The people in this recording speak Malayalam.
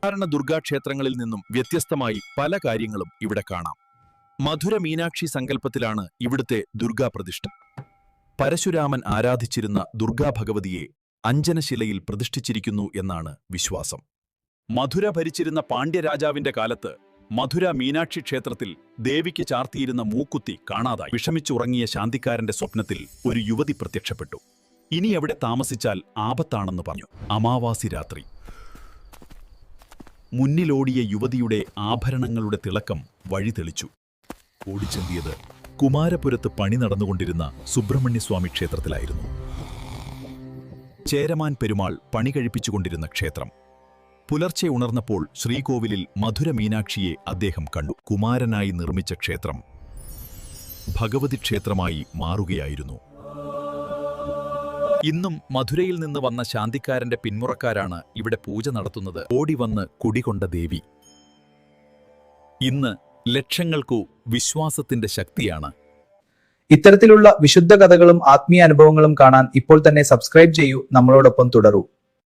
സാധാരണ ദുർഗാക്ഷേത്രങ്ങളിൽ നിന്നും വ്യത്യസ്തമായി പല കാര്യങ്ങളും ഇവിടെ കാണാം. മധുര മീനാക്ഷി സങ്കല്പത്തിലാണ് ഇവിടുത്തെ ദുർഗാപ്രതിഷ്ഠ. പരശുരാമൻ ആരാധിച്ചിരുന്ന ദുർഗാഭഗവതിയെ അഞ്ജനശിലയിൽ പ്രതിഷ്ഠിച്ചിരിക്കുന്നു എന്നാണ് വിശ്വാസം. മധുര ഭരിച്ചിരുന്ന പാണ്ഡ്യരാജാവിന്റെ കാലത്ത് മധുര മീനാക്ഷി ക്ഷേത്രത്തിൽ ദേവിക്ക് ചാർത്തിയിരുന്ന മൂക്കുത്തി കാണാതായി. വിഷമിച്ചുറങ്ങിയ ശാന്തിക്കാരന്റെ സ്വപ്നത്തിൽ ഒരു യുവതി പ്രത്യക്ഷപ്പെട്ടു. ഇനി എവിടെ താമസിച്ചാൽ ആപത്താണെന്ന് പറഞ്ഞു. അമാവാസി രാത്രി മുന്നിലോടിയ യുവതിയുടെ ആഭരണങ്ങളുടെ തിളക്കം വഴി തെളിച്ചു. ഓടിച്ചെത്തിയത് കുമാരപുരത്ത് പണി നടന്നുകൊണ്ടിരുന്ന സുബ്രഹ്മണ്യസ്വാമി ക്ഷേത്രത്തിലായിരുന്നു. ചേരമാൻ പെരുമാൾ പണി കഴിപ്പിച്ചുകൊണ്ടിരുന്ന ക്ഷേത്രം. പുലർച്ചെ ഉണർന്നപ്പോൾ ശ്രീകോവിലിൽ മധുര മീനാക്ഷിയെ അദ്ദേഹം കണ്ടു. കുമാരനായി നിർമ്മിച്ച ക്ഷേത്രം ഭഗവതി ക്ഷേത്രമായി മാറുകയായിരുന്നു. ഇന്നും മധുരയിൽ നിന്ന് വന്ന ശാന്തിക്കാരന്റെ പിന്മുറക്കാരാണ് ഇവിടെ പൂജ നടത്തുന്നത്. ഓടിവന്ന് കുടികൊണ്ട ദേവി ഇന്ന് ലക്ഷങ്ങൾക്കു വിശ്വാസത്തിന്റെ ശക്തിയാണ്. ഇത്തരത്തിലുള്ള വിശുദ്ധ കഥകളും ആത്മീയ അനുഭവങ്ങളും കാണാൻ ഇപ്പോൾ തന്നെ സബ്സ്ക്രൈബ് ചെയ്യൂ. നമ്മളോടൊപ്പം തുടരൂ.